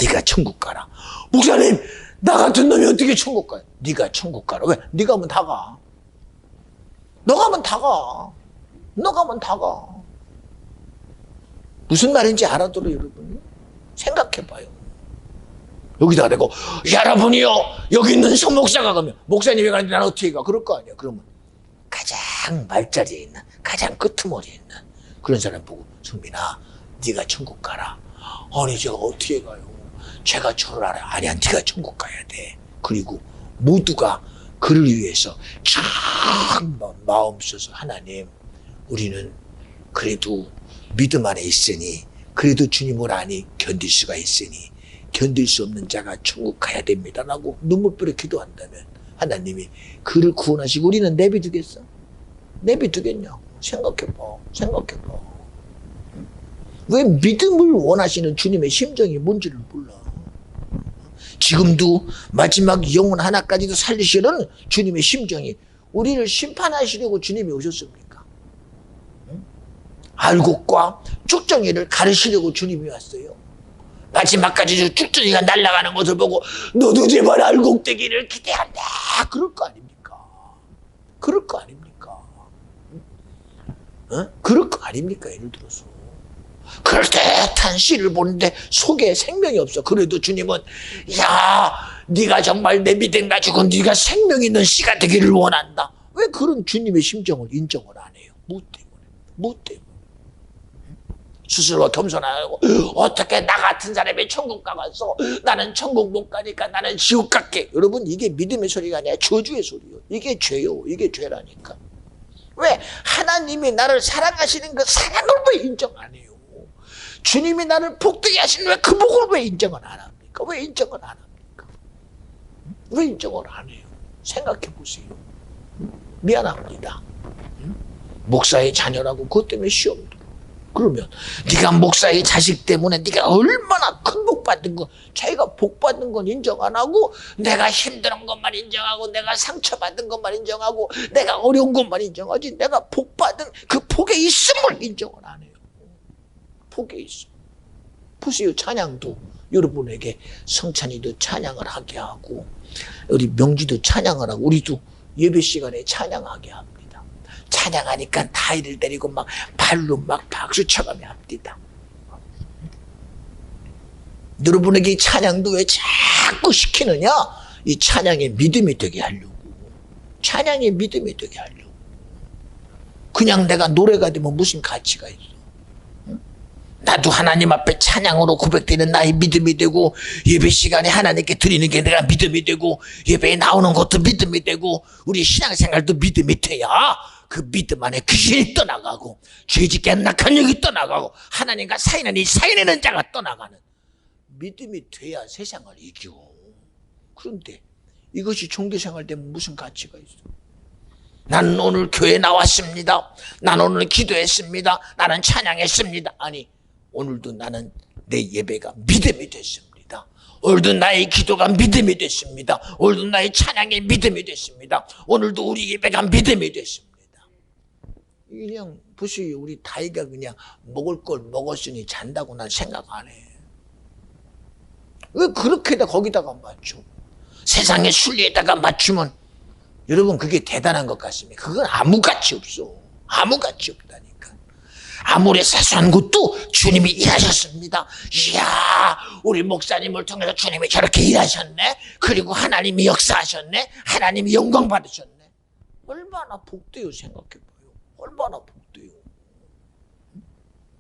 네가 천국 가라. 목사님, 나 같은 놈이 어떻게 천국 가요? 네가 천국 가라. 왜? 네가 하면 다 가. 너가 하면 다 가. 너가 하면 다 가. 무슨 말인지 알아들어요, 여러분? 생각해봐요. 여기다가 대고, 여러분이요, 여기 있는 성 목사가 가면, 목사님이 가는데 난 어떻게 가? 그럴 거 아니야. 그러면 가장 말자리에 있는, 가장 끄트머리에 있는 그런 사람 보고, 성민아, 네가 천국 가라. 아니, 제가 어떻게 가요? 제가 저를 알아요. 아니야, 네가 천국 가야 돼. 그리고 모두가 그를 위해서 참 마음 써서, 하나님, 우리는 그래도 믿음 안에 있으니, 그래도 주님을 아니 견딜 수가 있으니 견딜 수 없는 자가 천국 가야 됩니다라고 눈물버려 기도한다면 하나님이 그를 구원하시고 우리는 내비두겠어? 내비두겠냐? 생각해봐. 왜 믿음을 원하시는 주님의 심정이 뭔지를 몰라. 지금도 마지막 영혼 하나까지도 살리시려는 주님의 심정이, 우리를 심판하시려고 주님이 오셨습니까? 알곡과 쭉정이를 가르치려고 주님이 왔어요. 마지막까지 쭉정이가 날아가는 것을 보고 너도 제발 알곡되기를 기대한다. 그럴 거 아닙니까? 그럴 거 아닙니까? 그럴 거 아닙니까? 예를 들어서 그럴듯한 씨를 보는데 속에 생명이 없어. 그래도 주님은 야, 네가 정말 내 믿음 가지고 네가 생명 있는 씨가 되기를 원한다. 왜 그런 주님의 심정을 인정을 안 해요? 뭐 때문에? 뭐 때문에? 스스로 겸손하고 어떻게 나 같은 사람이 천국 가겠어? 나는 천국 못 가니까 나는 지옥 갈게. 여러분, 이게 믿음의 소리가 아니라 저주의 소리요. 이게 죄요. 이게 죄라니까. 왜? 하나님이 나를 사랑하시는 그 사랑을 왜 인정 안 해요? 주님이 나를 복되게 하시는 왜 그 복을 왜 인정을 안 합니까? 왜 인정을 안 합니까? 왜 인정을 안 해요? 생각해 보세요. 미안합니다. 목사의 자녀라고 그것 때문에 시험 들어. 그러면 네가 목사의 자식 때문에 네가 얼마나 큰 복 받은 거, 자기가 복 받은 건 인정 안 하고 내가 힘든 것만 인정하고 내가 상처받은 것만 인정하고 내가 어려운 것만 인정하지 내가 복 받은 그 복에 있음을 인정을 안 해요. 복에 있음. 보세요. 찬양도 여러분에게 성찬이도 찬양을 하게 하고 우리 명지도 찬양을 하고 우리도 예배 시간에 찬양하게 합니다. 찬양하니까 다이를 데리고 막 발로 막 박수 쳐가며 합니다. 여러분에게 이 찬양도 왜 자꾸 시키느냐? 이 찬양의 믿음이 되게 하려고. 찬양의 믿음이 되게 하려고. 그냥 내가 노래가 되면 무슨 가치가 있어? 나도 하나님 앞에 찬양으로 고백되는 나의 믿음이 되고 예배 시간에 하나님께 드리는 게 내가 믿음이 되고 예배에 나오는 것도 믿음이 되고 우리 신앙생활도 믿음이 돼야 그 믿음 안에 귀신이 떠나가고 죄짓게 낙한 영이 떠나가고 하나님과 사이는 이 사이내는 자가 떠나가는 믿음이 돼야 세상을 이겨. 그런데 이것이 종교생활 되면 무슨 가치가 있어? 나는 오늘 교회에 나왔습니다. 나는 오늘 기도했습니다. 나는 찬양했습니다. 아니, 오늘도 나는 내 예배가 믿음이 됐습니다. 오늘도 나의 기도가 믿음이 됐습니다. 오늘도 나의 찬양이 믿음이 됐습니다. 오늘도 우리 예배가 믿음이 됐습니다. 그냥 보세요. 우리 다이가 그냥 먹을 걸 먹었으니 잔다고 난 생각 안 해. 왜 그렇게다 거기다가 맞춰? 세상의 순리에다가 맞추면 여러분 그게 대단한 것 같습니까? 그건 아무 가치 없어. 아무 가치 없다니까. 아무리 사소한 것도 주님이 일하셨습니다. 이야, 우리 목사님을 통해서 주님이 저렇게 일하셨네. 그리고 하나님이 역사하셨네. 하나님이 영광 받으셨네. 얼마나 복돼요. 생각해봐요. 얼마나 복돼요.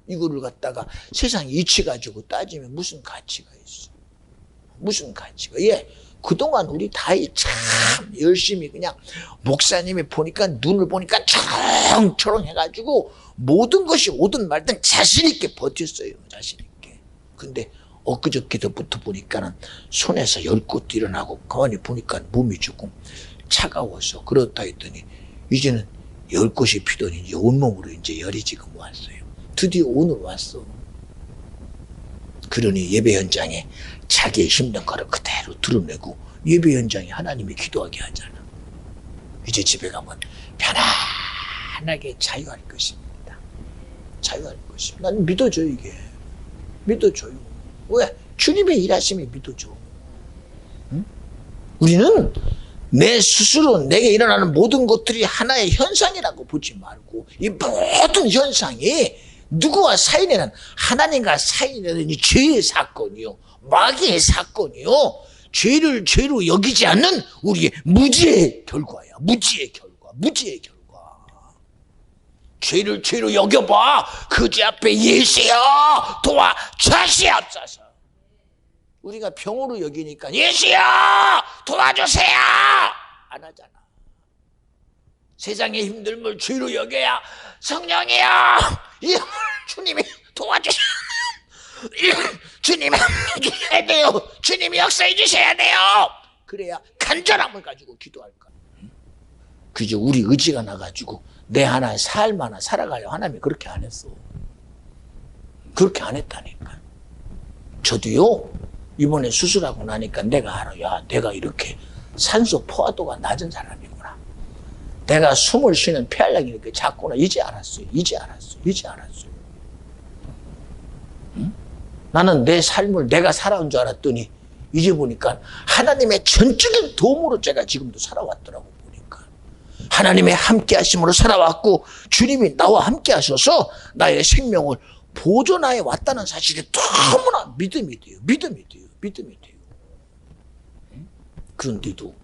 이거를 갖다가 세상 이치 가지고 따지면 무슨 가치가 있어? 무슨 가치가? 예, 그동안 우리 다이 참 열심히 그냥 목사님이 보니까 눈을 보니까 초롱초롱 해가지고 모든 것이 오든 말든 자신 있게 버텼어요. 자신 있게. 근데 엊그저께부터 보니까는 손에서 열꽃도 일어나고 가만히 보니까 몸이 조금 차가워서 그렇다 했더니 이제는 열꽃이 피더니 이제 온몸으로 이제 열이 지금 왔어요. 드디어 오늘 왔어. 그러니 예배 현장에 자기의 힘든 거를 그대로 드러내고 예배 현장에 하나님이 기도하게 하잖아. 이제 집에 가면 편안하게 자유할 것입니다. 자유할 것입니다. 난 믿어줘 이게. 믿어줘요. 왜? 주님의 일하심이 믿어줘. 응? 우리는 내 스스로 내게 일어나는 모든 것들이 하나의 현상이라고 보지 말고 이 모든 현상이 누구와 사이내는 하나님과 사이내는 이 죄의 사건이요. 마귀의 사건이요. 죄를 죄로 여기지 않는 우리의 무지의 결과야. 무지의 결과. 무지의 결과. 죄를 죄로 여겨봐. 그지 앞에 예수여 도와 주시옵소서. 우리가 병으로 여기니까 예수여 도와주세요 안 하잖아. 세상의 힘듦을 죄로 여겨야 성령이여 주님이 도와주셔야 주님 함께 해야 돼요. 주님이 역사해 주셔야 돼요. 그래야 간절함을 가지고 기도할 거야. 그저 우리 의지가 나가지고 내 하나 삶 하나 살아가려 하나님이 그렇게 안 했어. 그렇게 안 했다니까. 저도요 이번에 수술하고 나니까 내가 알아. 야, 내가 이렇게 산소 포화도가 낮은 사람이구나. 내가 숨을 쉬는 폐활량이 이렇게 작구나. 이제 알았어요. 이제 알았어요. 이제 알았어요. 응? 나는 내 삶을 내가 살아온 줄 알았더니 이제 보니까 하나님의 전적인 도움으로 제가 지금도 살아왔더라고. 보니까 하나님의 함께 하심으로 살아왔고 주님이 나와 함께 하셔서 나의 생명을 보존하에 왔다는 사실이 너무나 믿음이 돼요. 믿음이 돼요. 믿음이 돼요. 그런데도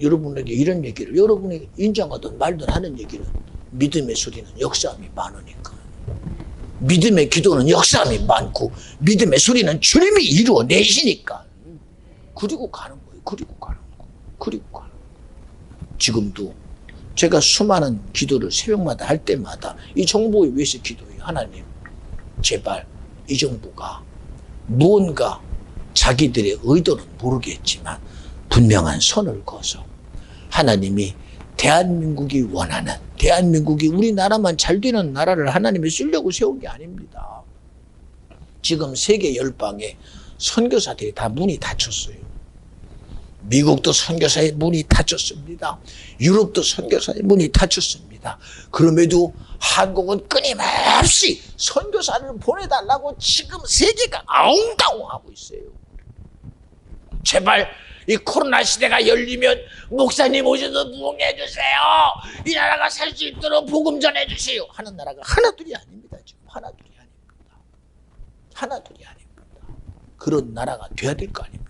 여러분에게 이런 얘기를, 여러분이 인정하든 말든 하는 얘기는 믿음의 소리는 역사함이 많으니까. 믿음의 기도는 역사함이 많고 믿음의 소리는 주님이 이루어내시니까. 그리고 가는 거예요. 그리고 가는 거. 그리고 가는 거. 지금도 제가 수많은 기도를 새벽마다 할 때마다 이 정부에 위해서 기도해요. 하나님, 제발 이 정부가 무언가 자기들의 의도는 모르겠지만 분명한 선을 그어서 하나님이 대한민국이 원하는, 대한민국이 우리나라만 잘 되는 나라를 하나님이 쓰려고 세운 게 아닙니다. 지금 세계 열방에 선교사들이 다 문이 닫혔어요. 미국도 선교사의 문이 닫혔습니다. 유럽도 선교사의 문이 닫혔습니다. 그럼에도 한국은 끊임없이 선교사를 보내달라고 지금 세계가 아웅다웅하고 있어요. 제발 이 코로나 시대가 열리면 목사님 오셔서 부흥해 주세요. 이 나라가 살 수 있도록 복음 전해 주세요. 하는 나라가 하나둘이 아닙니다. 지금 하나둘이 아닙니다. 하나둘이 아닙니다. 그런 나라가 돼야 될 거 아닙니까?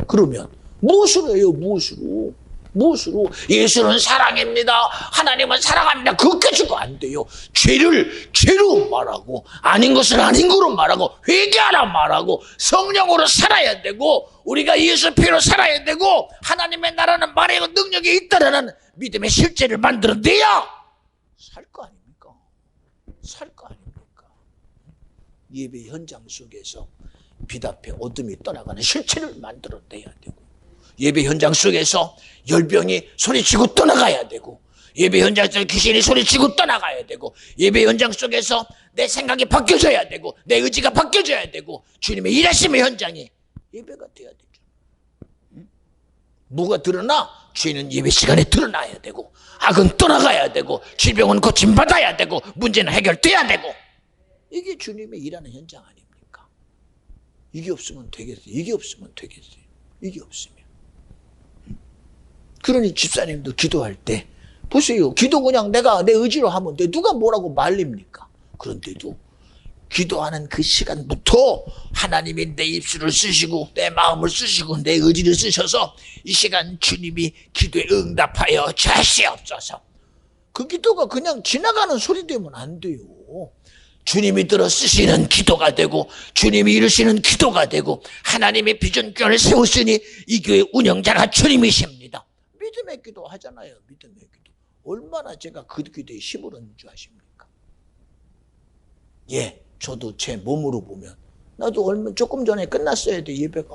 그러면 무엇으로 해요? 무엇으로? 무엇으로? 예수는 사랑입니다. 하나님은 사랑합니다. 그거 가지고 안 돼요. 죄를 죄로 말하고 아닌 것을 아닌 거로 말하고 회개하라 말하고 성령으로 살아야 되고 우리가 예수 피로 살아야 되고 하나님의 나라는 말의 능력이 있다라는 믿음의 실제를 만들어내야 살 거 아닙니까? 살 거 아닙니까? 예배 현장 속에서 빛 앞에 어둠이 떠나가는 실체를 만들어내야 되고 예배 현장 속에서 열병이 소리치고 떠나가야 되고 예배 현장 속에서 귀신이 소리치고 떠나가야 되고 예배 현장 속에서 내 생각이 바뀌어져야 되고 내 의지가 바뀌어져야 되고 주님의 일하심의 현장이 예배가 돼야 되죠. 뭐가 드러나? 죄는 예배 시간에 드러나야 되고 악은 떠나가야 되고 질병은 고침받아야 되고 문제는 해결돼야 되고 이게 주님의 일하는 현장 아닙니까? 이게 없으면 되겠어요. 이게 없으면 되겠어요. 이게 없으면. 그러니 집사님도 기도할 때 보세요. 기도 그냥 내가 내 의지로 하면 돼. 누가 뭐라고 말립니까? 그런데도 기도하는 그 시간부터 하나님이 내 입술을 쓰시고 내 마음을 쓰시고 내 의지를 쓰셔서 이 시간 주님이 기도에 응답하여 주시옵소서. 그 기도가 그냥 지나가는 소리 되면 안 돼요. 주님이 들어 쓰시는 기도가 되고 주님이 이루시는 기도가 되고 하나님의 비전교회를 세우시니 이 교회 운영자가 주님이십니다. 믿음의 기도 하잖아요. 믿음의 기도. 얼마나 제가 그 기도에 힘을 얻는 줄 아십니까? 예, 저도 제 몸으로 보면 나도 조금 전에 끝났어야 돼 예배가.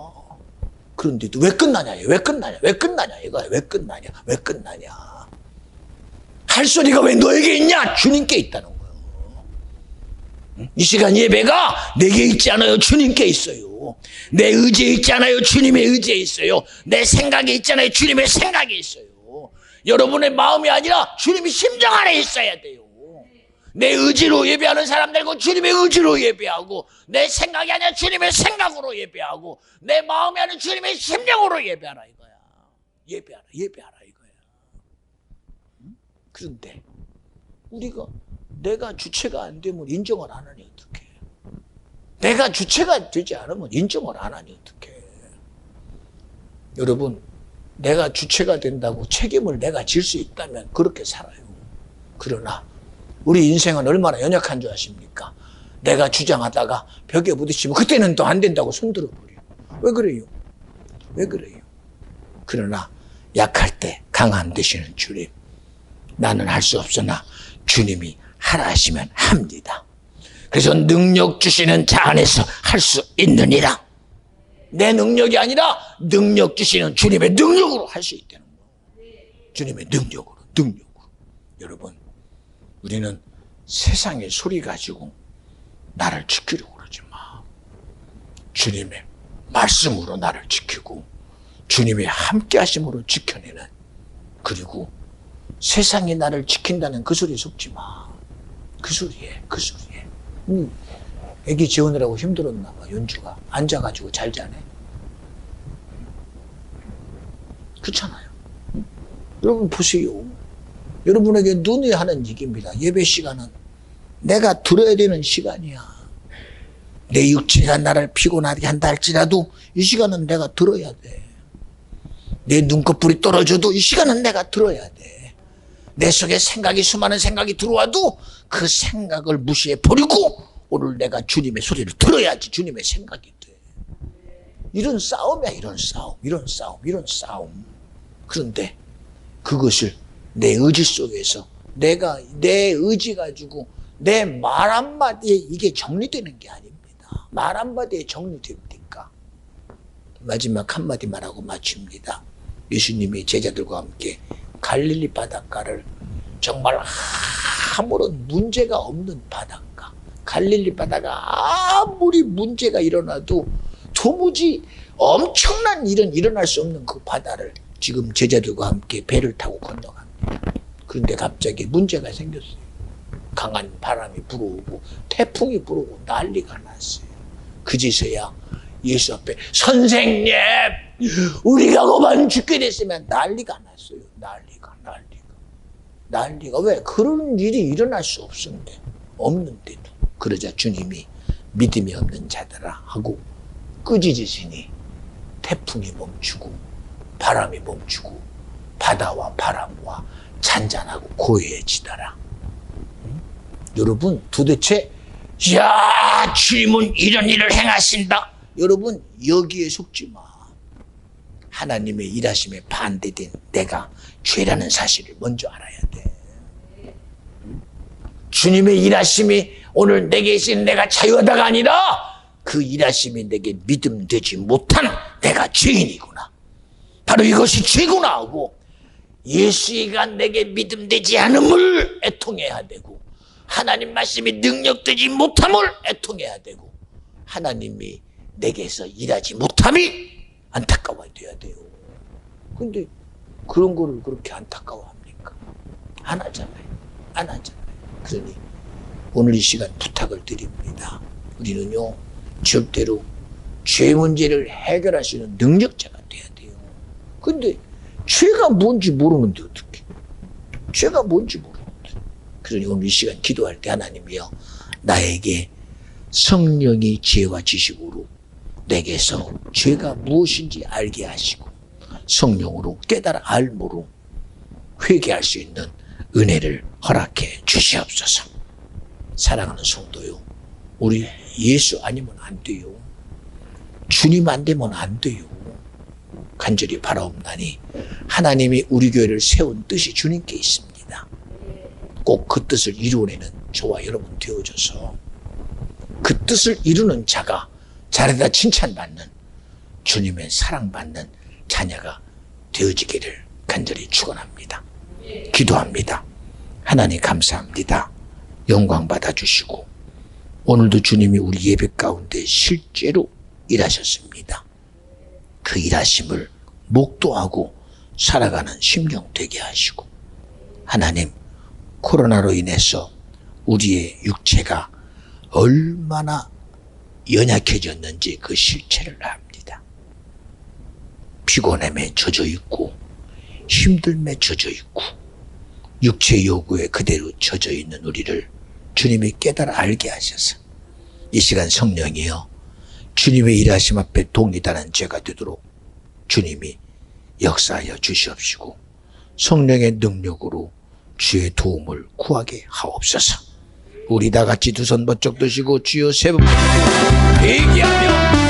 그런데도 왜 끝나냐? 왜 끝나냐? 왜 끝나냐? 이거야. 왜 끝나냐? 왜 끝나냐? 할 소리가 왜 너에게 있냐? 주님께 있다는 거예요. 이 시간 예배가 내게 있지 않아요. 주님께 있어요. 내 의지에 있지 않아요. 주님의 의지에 있어요. 내 생각에 있잖아요. 주님의 생각에 있어요. 여러분의 마음이 아니라 주님의 심정 안에 있어야 돼요. 내 의지로 예배하는 사람들고 주님의 의지로 예배하고 내 생각이 아니라 주님의 생각으로 예배하고 내 마음이 아니라 주님의 심령으로 예배하라 이거야. 예배하라 이거야. 그런데 우리가 내가 주체가 안 되면 인정을 안 하니 어떡해. 내가 주체가 되지 않으면 인정을 안 하니 어떡해. 여러분, 내가 주체가 된다고 책임을 내가 질 수 있다면 그렇게 살아요. 그러나 우리 인생은 얼마나 연약한 줄 아십니까? 내가 주장하다가 벽에 부딪히면 그때는 또 안 된다고 손들어 버려요. 왜 그래요? 왜 그래요? 그러나 약할 때 강한 되시는 주님, 나는 할 수 없으나 주님이 하라 하시면 합니다. 그래서 능력 주시는 자 안에서 할 수 있느니라. 내 능력이 아니라 능력 주시는 주님의 능력으로 할 수 있다는 거예요. 주님의 능력으로. 여러분, 우리는 세상의 소리 가지고 나를 지키려고 그러지 마. 주님의 말씀으로 나를 지키고 주님의 함께 하심으로 지켜내는, 그리고 세상이 나를 지킨다는 그 소리에 속지 마. 그 소리에. 애기 재우느라고 힘들었나 봐. 연주가 앉아가지고 잘 자네. 그렇잖아요. 여러분 보세요. 여러분에게 눈이 하는 얘기입니다. 예배 시간은 내가 들어야 되는 시간이야. 내 육체가 나를 피곤하게 한다 할지라도 이 시간은 내가 들어야 돼. 내 눈꺼풀이 떨어져도 이 시간은 내가 들어야 돼. 내 속에 생각이, 수많은 생각이 들어와도 그 생각을 무시해 버리고 오늘 내가 주님의 소리를 들어야지 주님의 생각이 돼. 이런 싸움이야. 이런 싸움. 그런데 그것을 내 의지 속에서 내가 내 의지 가지고 내 말 한마디에 이게 정리되는 게 아닙니다. 말 한마디에 정리됩니까? 마지막 한마디 말하고 마칩니다. 예수님이 제자들과 함께 갈릴리 바닷가를 정말 아무런 문제가 없는 바닷가, 갈릴리 바다가 아무리 문제가 일어나도 도무지 엄청난 일은 일어날 수 없는 그 바다를 지금 제자들과 함께 배를 타고 건너갑니다. 그런데 갑자기 문제가 생겼어요. 강한 바람이 불어오고 태풍이 불어오고 난리가 났어요. 그제서야 예수 앞에 선생님 우리가 그만 죽게 됐으면 난리가 났어요. 난리가 왜? 그런 일이 일어날 수 없는데도 그러자 주님이 믿음이 없는 자들아 하고 꾸짖으시니 태풍이 멈추고 바람이 멈추고 바다와 바람과 잔잔하고 고요해지더라. 여러분 도대체 야 주님은 이런 일을 행하신다. 여러분 여기에 속지 마. 하나님의 일하심에 반대된 내가 죄라는 사실을 먼저 알아야 돼. 주님의 일하심이 오늘 내게 있는 내가 자유하다가 아니라 그 일하심이 내게 믿음되지 못한 내가 죄인이구나. 바로 이것이 죄구나 하고 예수가 내게 믿음되지 않음을 애통해야 되고 하나님 말씀이 능력되지 못함을 애통해야 되고 하나님이 내게서 일하지 못함이 안타까워야 돼요. 근데 그런 거를 그렇게 안타까워합니까? 안 하잖아요. 그러니 오늘 이 시간 부탁을 드립니다. 우리는요 절대로 죄 문제를 해결할 수 있는 능력자가 돼야 돼요. 근데 죄가 뭔지 모르는데 어떡해. 죄가 뭔지 모르는데. 그러니 오늘 이 시간 기도할 때 하나님이여 나에게 성령이 지혜와 지식으로 내게서 죄가 무엇인지 알게 하시고 성령으로 깨달아 알므로 회개할 수 있는 은혜를 허락해 주시옵소서. 사랑하는 성도요, 우리 예수 아니면 안 돼요. 주님 안 되면 안 돼요. 간절히 바라옵나니 하나님이 우리 교회를 세운 뜻이 주님께 있습니다. 꼭 그 뜻을 이루어내는 저와 여러분 되어줘서 그 뜻을 이루는 자가 잘하다 칭찬받는 주님의 사랑받는 자녀가 되어지기를 간절히 축원합니다. 기도합니다. 하나님 감사합니다. 영광 받아주시고 오늘도 주님이 우리 예배 가운데 실제로 일하셨습니다. 그 일하심을 목도하고 살아가는 심령 되게 하시고 하나님 코로나로 인해서 우리의 육체가 얼마나 연약해졌는지 그 실체를 압니다. 피곤함에 젖어 있고 힘듦에 젖어 있고 육체 요구에 그대로 젖어 있는 우리를 주님이 깨달아 알게 하셔서 이 시간 성령이여 주님의 일하심 앞에 동의하는 죄가 되도록 주님이 역사하여 주시옵시고 성령의 능력으로 주의 도움을 구하게 하옵소서. 우리 다 같이 두 손 번쩍 드시고 주여 세 번 얘기하며